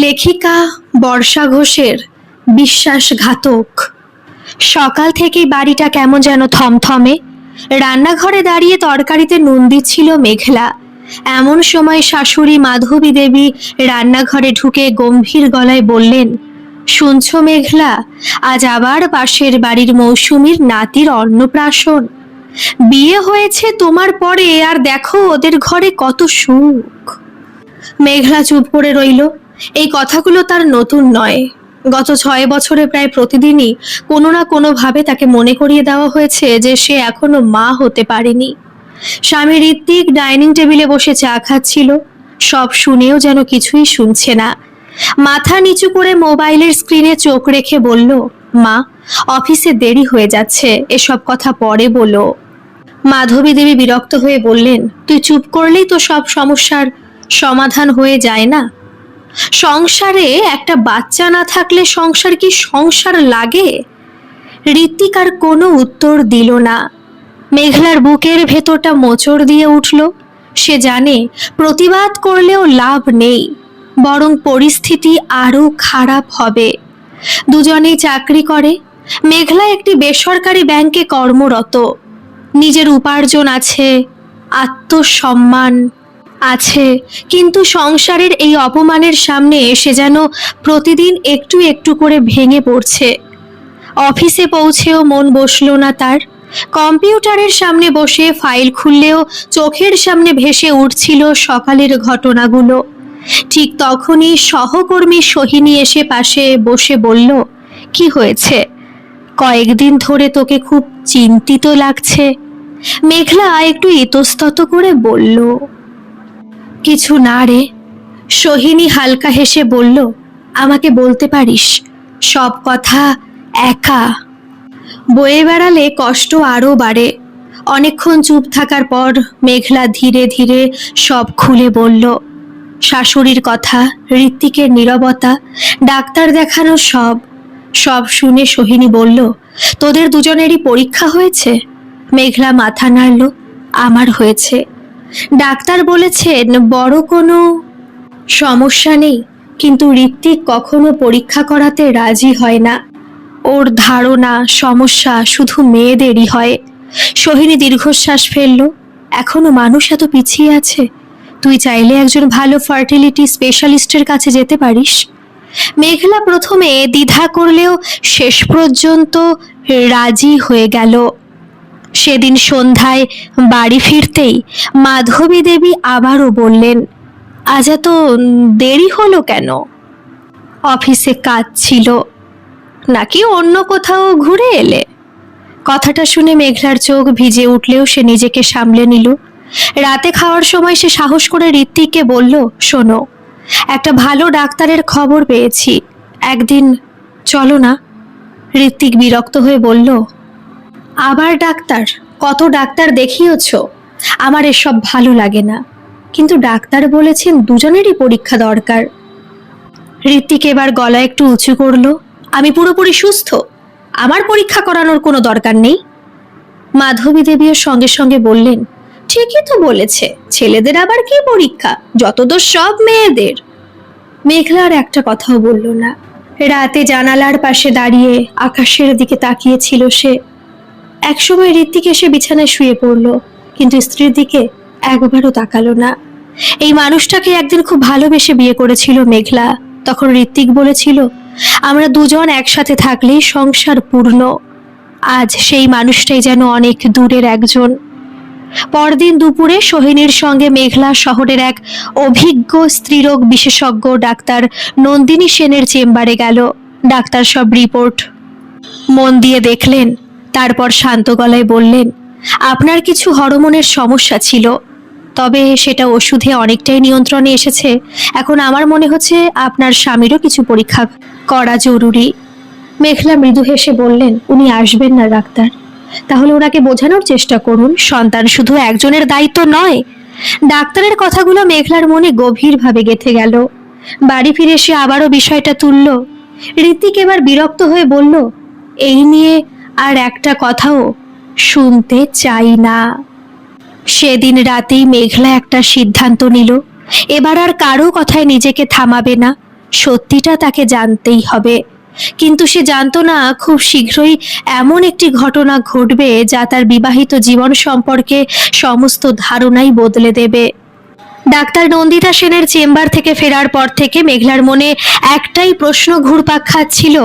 লেখিকা বর্ষা ঘোষের বিশ্বাসঘাতক। সকাল থেকেই বাড়িটা কেমন যেন থমথমে। রান্নাঘরে দাঁড়িয়ে তরকারিতে নুন দিচ্ছিল মেঘলা। এমন সময় শাশুড়ি মাধবী দেবী রান্নাঘরে ঢুকে গম্ভীর গলায় বললেন, শুনছো মেঘলা, আজ আবার পাশের বাড়ির মৌসুমীর নাতির অন্নপ্রাশন। বিয়ে হয়েছে তোমার পরে, আর দেখো ওদের ঘরে কত সুখ। মেঘলা চুপ করে রইল। এই কথাগুলো তার নতুন নয়। গত 6 বছরে প্রায় প্রতিদিনই কোনো না কোনোভাবে তাকে মনে করিয়ে দেওয়া হয়েছে যে সে এখনো মা হতে পারেনি। স্বামী ঋত্বিক ডাইনিং টেবিলে বসে চা খাচ্ছিল, সব শুনেও যেন কিছুই শুনছে না। মাথা নিচু করে মোবাইলের স্ক্রিনে চোখ রেখে বলল, মা, অফিসে দেরি হয়ে যাচ্ছে, এসব কথা পরে বলো। মাধবী দেবী বিরক্ত হয়ে বললেন, তুই চুপ করলেই তো সব সমস্যার সমাধান হয়ে যায় না? সংসারে একটা বাচ্চা না থাকলে সংসার কি সংসার লাগে? ঋত্বিক আর কোনো উত্তর দিল না। মেঘলার বুকের ভেতরটা মোচড় দিয়ে উঠল। সে জানে প্রতিবাদ করলেও লাভ নেই, বরং পরিস্থিতি আরো খারাপ হবে। দুজনেই চাকরি করে। মেঘলা একটি বেসরকারি ব্যাংকে কর্মরত। নিজের উপার্জন আছে, আত্মসম্মান আছে, কিন্তু সংসারের এই অপমানের সামনে সে যেন প্রতিদিন একটু একটু করে ভেঙে পড়ছে। অফিসে পৌঁছেও মন বসল না তার। কম্পিউটারের সামনে বসে ফাইল খুললেও চোখের সামনে ভেসে উঠছিল সকালের ঘটনাগুলো। ঠিক তখনই সহকর্মী সোহিনী এসে পাশে বসে বলল, কি হয়েছে? কয়েকদিন ধরে তোকে খুব চিন্তিত লাগছে। মেঘলা একটু ইতস্তত করে বলল, কিছু না রে। সোহিনী হালকা হেসে বলল, আমাকে বলতে পারিস, সব কথা একা বয়ে বেড়ালে কষ্ট আরও বাড়ে। অনেকক্ষণ চুপ থাকার পর মেঘলা ধীরে ধীরে সব খুলে বলল। শাশুড়ির কথা, ঋত্বিকের নীরবতা, ডাক্তার দেখানো, সব সব শুনে সোহিনী বলল, তোদের দুজনেরই পরীক্ষা হয়েছে? মেঘলা মাথা নাড়ল, আমার হয়েছে। ডাক্তার বলেছেন বড় কোনো সমস্যা নেই, কিন্তু ঋত্বিক কখনো পরীক্ষা করাতে রাজি হয় না। ওর ধারণা সমস্যা শুধু মেয়েদেরই হয়। সোহিনী দীর্ঘশ্বাস ফেলল, এখনো মানুষ এত পিছিয়ে আছে। তুই চাইলে একজন ভালো ফার্টিলিটি স্পেশালিস্টের কাছে যেতে পারিস। মেঘলা প্রথমে দ্বিধা করলেও শেষ পর্যন্ত রাজি হয়ে গেল। সেদিন সন্ধ্যায় বাড়ি ফিরতেই মাধবী দেবী আবারও বললেন, আজ এত দেরি হলো কেন? অফিসে কাজ ছিল, নাকি অন্য কোথাও ঘুরে এলে? কথাটা শুনে মেঘলার চোখ ভিজে উঠলেও সে নিজেকে সামলে নিল। রাতে খাওয়ার সময় সে সাহস করে ঋত্বিককে বলল, শোনো, একটা ভালো ডাক্তারের খবর পেয়েছি, একদিন চলো না? ঋত্বিক বিরক্ত হয়ে বলল, আবার ডাক্তার? কত ডাক্তার দেখিয়েছ, আমার এসব ভালো লাগে না। কিন্তু ডাক্তার বলেছেন দুজনেরই পরীক্ষা দরকার। ঋত্বিক এবার গলা একটু উঁচু করলো, আমি পুরোপুরি সুস্থ, আমার পরীক্ষা করানোর কোনো দরকার নেই। মাধবী দেবীও সঙ্গে সঙ্গে বললেন, ঠিকই তো বলেছে, ছেলেদের আবার কি পরীক্ষা, যত দোষ সব মেয়েদের। মেঘলার একটা কথাও বলল না। রাতে জানালার পাশে দাঁড়িয়ে আকাশের দিকে তাকিয়েছিল সে। একসময় ঋত্বিক এসে বিছানায় শুয়ে পড়ল, কিন্তু স্ত্রীর দিকে একবারও তাকালো না। এই মানুষটাকে একদিন খুব ভালোবেসে বিয়ে করেছিল মেঘলা। তখন ঋত্বিক বলেছিল, আমরা দুজন একসাথে থাকলেই সংসার পূর্ণ। আজ সেই মানুষটাই যেন অনেক দূরের একজন। পরদিন দুপুরে সোহিনীর সঙ্গে মেঘলা শহরের এক অভিজ্ঞ স্ত্রীরোগ বিশেষজ্ঞ ডাক্তার নন্দিনী সেনের চেম্বারে গেল। ডাক্তার সব রিপোর্ট মন দিয়ে দেখলেন, তারপর শান্ত গলায় বললেন, আপনার কিছু হরমোনের সমস্যা ছিল, তবে সেটা ওষুধে অনেকটাই নিয়ন্ত্রণে এসেছে। এখন আমার মনে হচ্ছে আপনার স্বামীরও কিছু পরীক্ষা করা জরুরি। মেঘলা মৃদু হেসে বললেন, উনি আসবেন না ডাক্তার? তাহলে ওনাকে বোঝানোর চেষ্টা করুন, সন্তান শুধু একজনের দায়িত্ব নয়। ডাক্তারের কথাগুলো মেঘলার মনে গভীরভাবে গেঁথে গেল। বাড়ি ফিরে সে আবারও বিষয়টা তুলল। ঋত্বিক এবার বিরক্ত হয়ে বলল, এই নিয়ে আর একটা কথাও শুনতে চাই না। সেদিন রাতেই মেঘলা একটা সিদ্ধান্ত নিল, এবার আর কারো কথায় নিজেকে থামাবে না। সত্যিটা তাকে জানতেই হবে। কিন্তু সে জানতো না খুব শীঘ্রই এমন একটি ঘটনা ঘটবে যা তার বিবাহিত জীবন সম্পর্কে সমস্ত ধারণাই বদলে দেবে। ডাক্তার নন্দিতা সেনের চেম্বার থেকে ফেরার পর থেকে মেঘলার মনে একটাই প্রশ্ন ঘুরপাক খাচ্ছিল,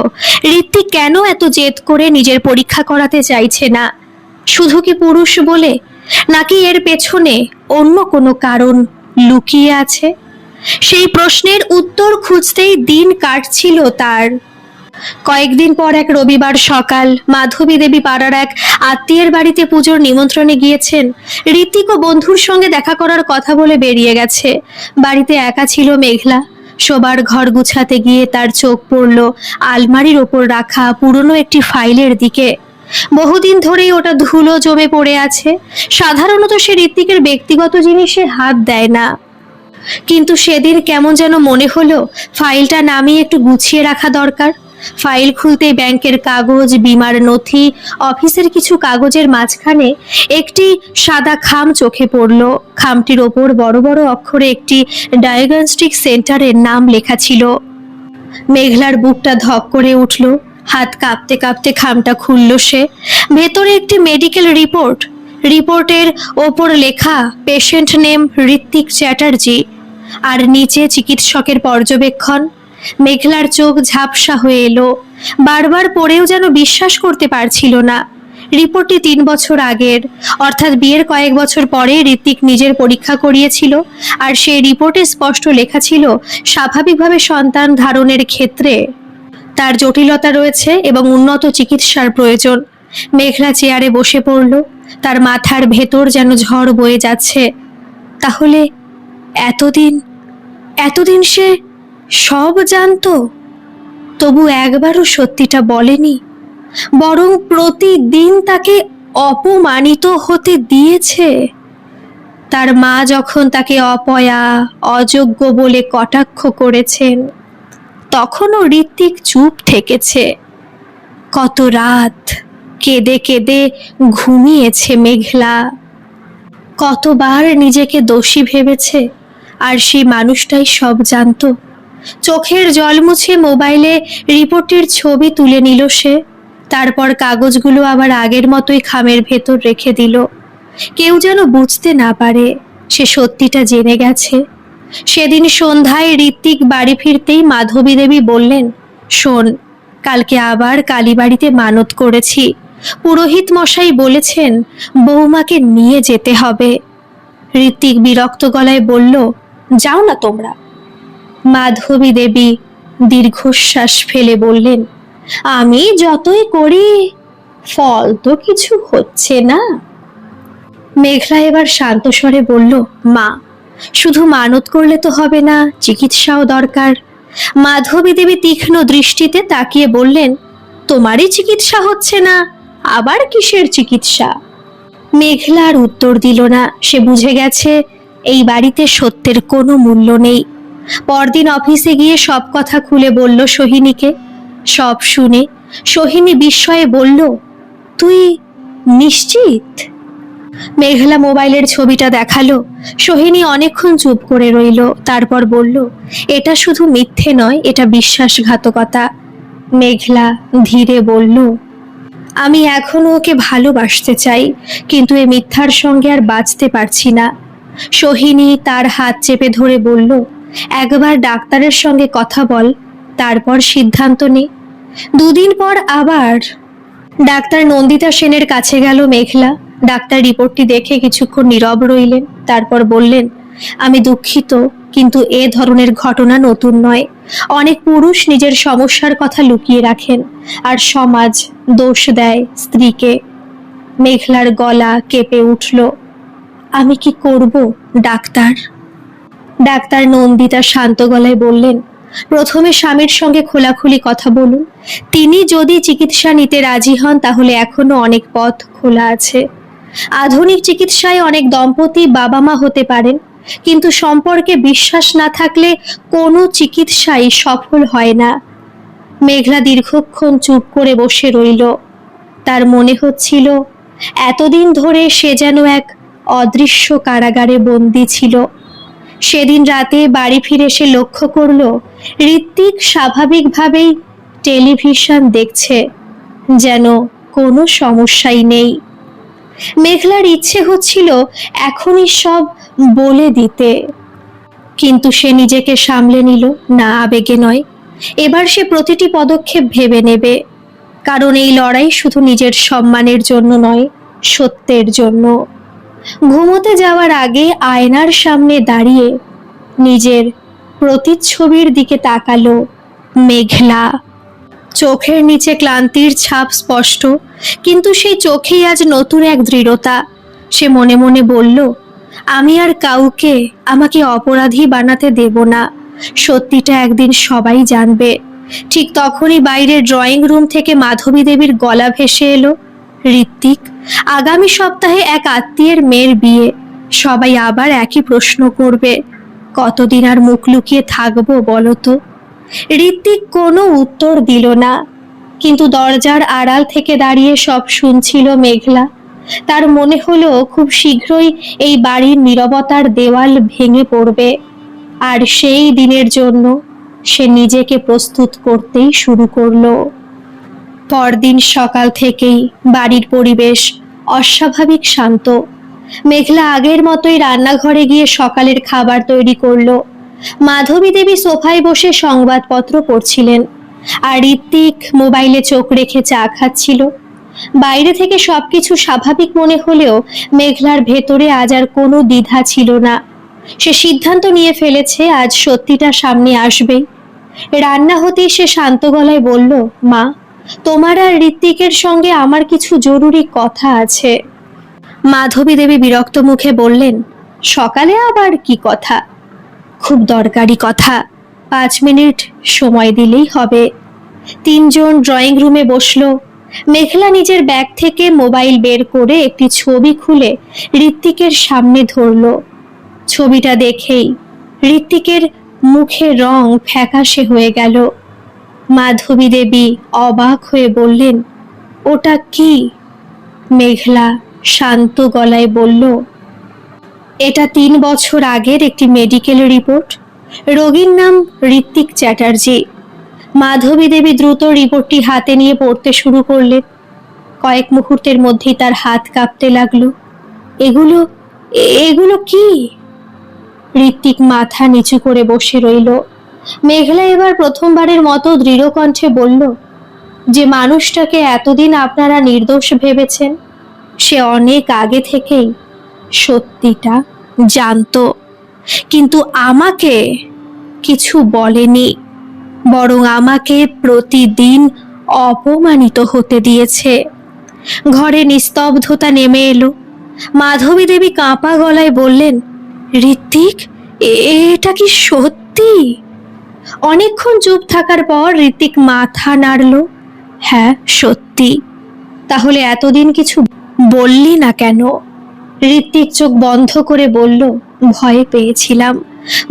ঋত্বিক কেন এত জেদ করে নিজের পরীক্ষা করাতে চাইছে না? শুধু কি পুরুষ বলে, নাকি এর পেছনে অন্য কোনো কারণ লুকিয়ে আছে? সেই প্রশ্নের উত্তর খুঁজতেই দিন কাটছিল তার। কয়েকদিন পর এক রবিবার সকাল মাধবী দেবী পাড়ার এক আত্মীয়ের বাড়িতে পুজোর নিমন্ত্রণে গিয়েছেন। ঋত্বিক ও বন্ধুর সঙ্গে দেখা করার কথা বলে বেরিয়ে গেছে। বাড়িতে একা ছিল মেঘলা। শোবার ঘর গুছাতে গিয়ে তার চোখ পড়ল আলমারির ওপর রাখা পুরনো একটি ফাইলের দিকে। বহুদিন ধরেই ওটা ধুলো জমে পড়ে আছে। সাধারণত সে ঋত্বিকের ব্যক্তিগত জিনিসে হাত দেয় না, কিন্তু সেদিন কেমন যেন মনে হলো ফাইলটা নামিয়ে একটু গুছিয়ে রাখা দরকার। ফাইল খুলতেই ব্যাংকের কাগজ, বীমার নথি, অফিসের কিছু কাগজের মাঝখানে একটি সাদা খাম চোখে পড়ল। খামটির ওপর বড় বড় অক্ষরে একটি ডায়াগনস্টিক সেন্টারের নাম লেখা ছিল। মেঘলার বুকটা ধক করে উঠল। হাত কাঁপতে কাঁপতে খামটা খুলল সে। ভেতরে একটি মেডিকেল রিপোর্ট। রিপোর্টের ওপর লেখা পেশেন্ট নেম ঋত্বিক চ্যাটার্জি, আর নিচে চিকিৎসকের পর্যবেক্ষণ। মেঘলার চোখ ঝাপসা হয়ে এলো। বারবার পড়েও যেন বিশ্বাস করতে পারছিল না। রিপোর্টটি 3 বছর আগের, অর্থাৎ বিয়ের কয়েক বছর পরে ঋত্বিক নিজের পরীক্ষা করিয়েছিল। আর সেই রিপোর্টে স্পষ্ট লেখা ছিল স্বাভাবিকভাবে সন্তান ধারণের ক্ষেত্রে তার জটিলতা রয়েছে এবং উন্নত চিকিৎসার প্রয়োজন। মেঘলা চেয়ারে বসে পড়ল। তার মাথার ভেতর যেন ঝড় বয়ে যাচ্ছে। তাহলে এতদিন এতদিন সে সব জানতো, তবু একবারও সত্যিটা বলেনি, বরং প্রতিদিন তাকে অপমানিত হতে দিয়েছে। তার মা যখন তাকে অপয়া, অযোগ্য বলে কটাক্ষ করেছেন, তখনও ঋত্বিক চুপ থেকেছে। কত রাত কেঁদে কেঁদে ঘুমিয়েছে মেঘলা। কতবার নিজেকে দোষী ভেবেছে, আর সেই মানুষটাই সব জানতো। চোখের জল মুছে মোবাইলে রিপোর্টের ছবি তুলে নিল সে। তারপর কাগজগুলো আবার আগের মতোই খামের ভেতর রেখে দিল। কেউ যেন বুঝতে না পারে সে সত্যিটা জেনে গেছে। সেদিন সন্ধ্যায় ঋত্বিক বাড়ি ফিরতেই মাধবী দেবী বললেন, শোন, কালকে আবার কালীবাড়িতে মানত করেছি। পুরোহিত মশাই বলেছেন বৌমাকে নিয়ে যেতে হবে। ঋত্বিক বিরক্ত গলায় বলল, যাও না তোমরা। মাধবী দেবী দীর্ঘশ্বাস ফেলে বললেন, আমি যতই করি ফল তো কিছু হচ্ছে না। মেঘলা এবার শান্ত স্বরে বলল, মা, শুধু মানত করলে তো হবে না, চিকিৎসাও দরকার। মাধবী দেবী তীক্ষ্ণ দৃষ্টিতে তাকিয়ে বললেন, তোমারই চিকিৎসা হচ্ছে না, আবার কিসের চিকিৎসা? মেঘলা আর উত্তর দিল না। সে বুঝে গেছে এই বাড়িতে সত্যের কোনো মূল্য নেই। পরদিন অফিসে গিয়ে সব কথা খুলে বলল সোহিনীকে। সব শুনে সোহিনী বিস্ময়ে বলল, তুই নিশ্চিত? মেঘলা মোবাইলের ছবিটা দেখালো। সোহিনী অনেকক্ষণ চুপ করে রইল। তারপর বলল, এটা শুধু মিথ্যে নয়, এটা বিশ্বাসঘাতকতা। মেঘলা ধীরে বলল, আমি এখনো ওকে ভালোবাসতে চাই, কিন্তু এ মিথ্যার সঙ্গে আর বাঁচতে পারছি না। সোহিনী তার হাত চেপে ধরে বলল, একবার ডাক্তারের সঙ্গে কথা বল, তারপর সিদ্ধান্ত নে। 2 দিন পর আবার ডাক্তার নন্দিতা সেনের কাছে গেল মেঘলা। ডাক্তার রিপোর্টটি দেখে কিছুক্ষণ নীরব রইলেন। তারপর বললেন, আমি দুঃখিত, কিন্তু এ ধরনের ঘটনা নতুন নয়। অনেক পুরুষ নিজের সমস্যার কথা লুকিয়ে রাখেন, আর সমাজ দোষ দেয় স্ত্রীকে। মেঘলার গলা কেঁপে উঠল। আমি কি করব ডাক্তার? ডাক্তার নন্দিতা শান্ত গলায় বললেন, প্রথমে স্বামীর সঙ্গে খোলাখুলি কথা বলুন। তিনি যদি চিকিৎসা নিতে রাজি হন তাহলে এখনো অনেক পথ খোলা আছে। আধুনিক চিকিৎসায় অনেক দম্পতি বাবা মা হতে পারেন, কিন্তু সম্পর্কে বিশ্বাস না থাকলে কোনো চিকিৎসাই সফল হয় না। মেঘলা দীর্ঘক্ষণ চুপ করে বসে রইল। তার মনে হচ্ছিল এতদিন ধরে সে যেন এক অদৃশ্য কারাগারে বন্দী ছিল। সেদিন রাতে বাড়ি ফিরে সে লক্ষ্য করল ঋত্বিক স্বাভাবিকভাবেই টেলিভিশন দেখছে, যেন কোনো সমস্যাই নেই। মেঘলার ইচ্ছে হচ্ছিল এখনই সব বলে দিতে, কিন্তু সে নিজেকে সামলে নিল। না, আবেগে নয়, এবার সে প্রতিটি পদক্ষেপ ভেবে নেবে, কারণ এই লড়াই শুধু নিজের সম্মানের জন্য নয়, সত্যের জন্য। ঘুমোতে যাওয়ার আগে আয়নার সামনে দাঁড়িয়ে নিজের প্রতিচ্ছবির দিকে তাকালো মেঘলা। চোখের নিচে ক্লান্তির ছাপ স্পষ্ট, কিন্তু সেই চোখেই আজ নতুন এক দৃঢ়তা। সে মনে মনে বলল, আমি আর কাউকে আমাকে অপরাধী বানাতে দেব না। সত্যিটা একদিন সবাই জানবে। ঠিক তখনই বাইরের ড্রয়িং রুম থেকে মাধবী দেবীর গলা ভেসে এলো, ঋত্বিক, আগামী সপ্তাহে এক আত্মীয়ের মেয়ের বিয়ে। সবাই আবার একই প্রশ্ন করবে, কতদিন আর মুখ লুকিয়ে থাকবো বলো তো? ঋত্বিক কোনো উত্তর দিল না, কিন্তু দরজার আড়াল থেকে দাঁড়িয়ে সব শুনছিল মেঘলা। তার মনে হলো খুব শীঘ্রই এই বাড়ির নীরবতার দেওয়াল ভেঙে পড়বে, আর সেই দিনের জন্য সে নিজেকে প্রস্তুত করতেই শুরু করলো। পরদিন সকাল থেকেই বাড়ির পরিবেশ অস্বাভাবিক শান্ত। মেঘলা আগের মতোই রান্নাঘরে গিয়ে সকালের খাবার তৈরি করলো। মাধবী দেবী সোফায় বসে সংবাদপত্র পড়ছিলেন, আর ঋত্বিক মোবাইলে চোখ রেখে চা খাচ্ছিল। বাইরে থেকে সবকিছু স্বাভাবিক মনে হলেও মেঘলার ভেতরে আজ আর কোনো দ্বিধা ছিল না। সে সিদ্ধান্ত নিয়ে ফেলেছে, আজ সত্যিটা সামনে আসবেই। রান্না হতেই সে শান্ত গলায় বলল, মা, তোমার আর ঋত্বিকের সঙ্গে আমার কিছু জরুরি কথা আছে। মাধবী দেবী বিরক্ত মুখে বললেন, সকালে আবার কি কথা? খুব দরকারি কথা, 5 মিনিট সময় দিলেই হবে। তিনজন ড্রয়িং রুমে বসলো। মেঘলা নিজের ব্যাগ থেকে মোবাইল বের করে একটি ছবি খুলে ঋত্বিকের সামনে ধরলো। ছবিটা দেখেই ঋত্বিকের মুখে রং ফ্যাকাশে হয়ে গেল। মাধবী দেবী অবাক হয়ে বললেন, ওটা কি? মেঘলা শান্ত গলায় বলল, এটা 3 বছর আগের একটি মেডিকেল রিপোর্ট। রোগীর নাম ঋত্বিক চ্যাটার্জি। মাধবী দেবী দ্রুত রিপোর্টটি হাতে নিয়ে পড়তে শুরু করলেন। কয়েক মুহূর্তের মধ্যেই তার হাত কাঁপতে লাগলো। এগুলো এগুলো কি? ঋত্বিক মাথা নিচু করে বসে রইল। মেঘলা এবার প্রথমবারের মতো দৃঢ় কণ্ঠে বলল, যে মানুষটাকে এতদিন আপনারা নির্দোষ ভেবেছেন, সে অনেক আগে থেকেই সত্যিটা জানতো, কিন্তু আমাকে কিছু বলেনি, বরং আমাকে প্রতিদিন অপমানিত হতে দিয়েছে। ঘরে নিস্তব্ধতা নেমে এলো। মাধবী দেবী কাঁপা গলায় বললেন, ঋত্বিক, এটা কি সত্যি? অনেকক্ষণ চুপ থাকার পর ঋত্বিক মাথা নাড়ল, হ্যাঁ সত্যি। তাহলে এতদিন কিছু বললি না কেন? ঋত্বিক চোখ বন্ধ করে বলল, ভয় পেয়েছিলাম,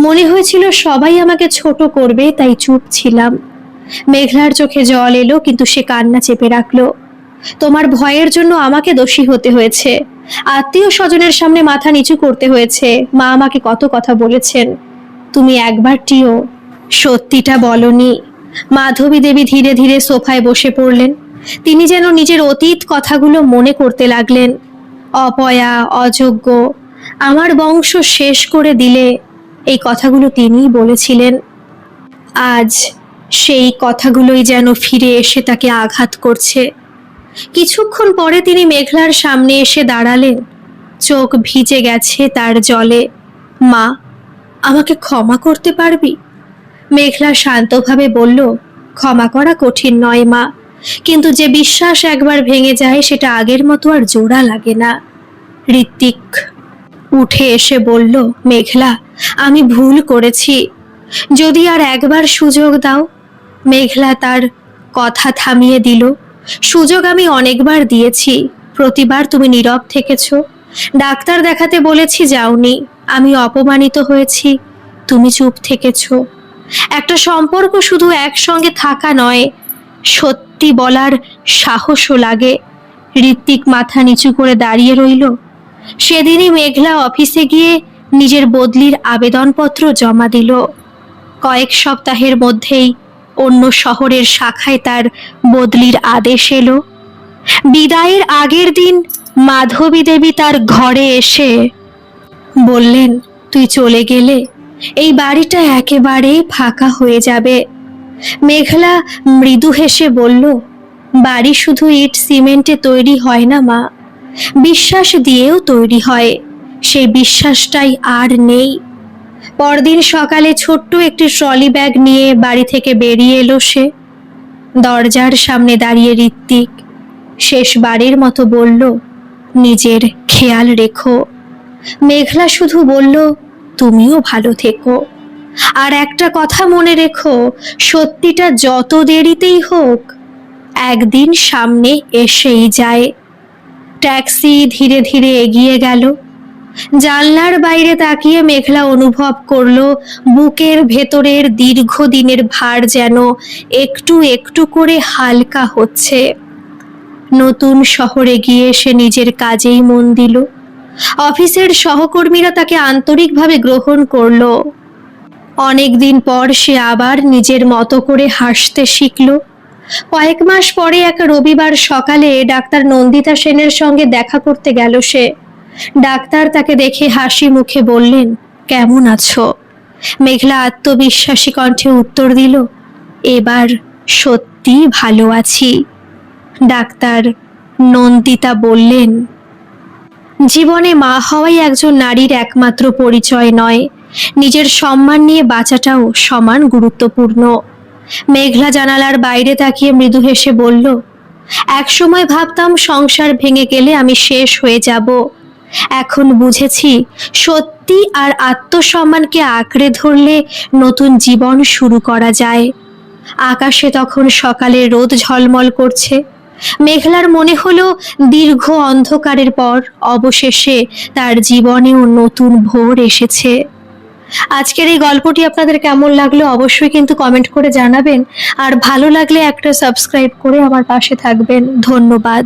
মনে হয়েছিল সবাই আমাকে ছোট করবে, তাই চুপ ছিলাম। মেঘলার চোখে জল এলো, কিন্তু সে কান্না চেপে রাখলো। তোমার ভয়ের জন্য আমাকে দোষী হতে হয়েছে, আত্মীয় স্বজনের সামনে মাথা নিচু করতে হয়েছে। মা আমাকে কত কথা বলেছেন, তুমি একবারটিও সত্যিটা বলনি। মাধবী দেবী ধীরে ধীরে সোফায় বসে পড়লেন। তিনি যেন নিজের অতীত কথাগুলো মনে করতে লাগলেন। অপয়া, অযোগ্য, আমার বংশ শেষ করে দিলে, এই কথাগুলো তিনিই বলেছিলেন। আজ সেই কথাগুলোই যেন ফিরে এসে তাকে আঘাত করছে। কিছুক্ষণ পরে তিনি মেঘলার সামনে এসে দাঁড়ালেন। চোখ ভিজে গেছে তার জলে। মা, আমাকে ক্ষমা করতে পারবি? মেঘলা শান্তভাবে বলল, ক্ষমা করা কঠিন নয় মা, কিন্তু যে বিশ্বাস একবার ভেঙে যায় সেটা আগের মতো আর জোড়া লাগে না। ঋত্বিক উঠে এসে বলল, মেঘলা, আমি ভুল করেছি, যদি আর একবার সুযোগ দাও। মেঘলা তার কথা থামিয়ে দিল, সুযোগ আমি অনেকবার দিয়েছি, প্রতিবার তুমি নীরব থেকেছ। ডাক্তার দেখাতে বলেছি, যাওনি। আমি অপমানিত হয়েছি, তুমি চুপ থেকেছ। একটা সম্পর্ক শুধু একসঙ্গে থাকা নয়, সত্যি বলার সাহসও লাগে। ঋত্বিক মাথা নিচু করে দাঁড়িয়ে রইল। সেদিনই মেঘলা অফিসে গিয়ে নিজের বদলির আবেদনপত্র জমা দিল। কয়েক সপ্তাহের মধ্যেই অন্য শহরের শাখায় তার বদলির আদেশ এলো। বিদায়ের আগের দিন মাধবী দেবী তার ঘরে এসে বললেন, তুই চলে গেলে এই বাড়িটা একেবারে ফাঁকা হয়ে যাবে। মেঘলা মৃদু হেসে বলল, বাড়ি শুধু ইট সিমেন্টে তৈরি হয় না মা, বিশ্বাস দিয়েও তৈরি হয়। সেই বিশ্বাসটাই আর নেই। পরদিন সকালে ছোট্ট একটি ট্রলি ব্যাগ নিয়ে বাড়ি থেকে বেরিয়ে এলো সে। দরজার সামনে দাঁড়িয়ে ঋত্বিক শেষবারের মতো বলল, নিজের খেয়াল রেখো। মেঘলা শুধু বলল, তুমিও ভালো থেকো। আর একটা কথা মনে রেখো, সত্যিটা যত দেরিতেই হোক একদিন সামনে এসেই যায়। ট্যাক্সি ধীরে ধীরে এগিয়ে গেল। জানলার বাইরে তাকিয়ে মেঘলা অনুভব করলো বুকের ভেতরের দীর্ঘদিনের ভার যেন একটু একটু করে হালকা হচ্ছে। নতুন শহরে গিয়ে সে নিজের কাজেই মন দিল। অফিসের সহকর্মীরা তাকে আন্তরিকভাবে গ্রহণ করলো। অনেকদিন পর সে আবার নিজের মতো করে হাসতে শিখল। কয়েক মাস পরে এক রবিবার সকালে ডাক্তার নন্দিতা সেনের সঙ্গে দেখা করতে গেল সে। ডাক্তার তাকে দেখে হাসি মুখে বললেন, কেমন আছো? মেঘলা আত্মবিশ্বাসী কণ্ঠে উত্তর দিল, এবার সত্যি ভালো আছি। ডাক্তার নন্দিতা বললেন, জীবনে মা হওয়াই একজন নারীর একমাত্র পরিচয় নয়, নিজের সম্মান নিয়ে বাঁচাটাও সমান গুরুত্বপূর্ণ। মেঘলা জানালার বাইরে তাকিয়ে মৃদু হেসে বলল, একসময় ভাবতাম সংসার ভেঙে গেলে আমি শেষ হয়ে যাব। এখন বুঝেছি সত্যি আর আত্মসম্মানকে আঁকড়ে ধরলে নতুন জীবন শুরু করা যায়। আকাশে তখন সকালের রোদ ঝলমল করছে। মেঘলার মনে হলো দীর্ঘ অন্ধকারের পর অবশেষে তার জীবনেও নতুন ভোর এসেছে। আজকের এই গল্পটি আপনাদের কেমন লাগলো অবশ্যই কিন্তু কমেন্ট করে জানাবেন। আর ভালো লাগলে একটা সাবস্ক্রাইব করে আমার পাশে থাকবেন। ধন্যবাদ।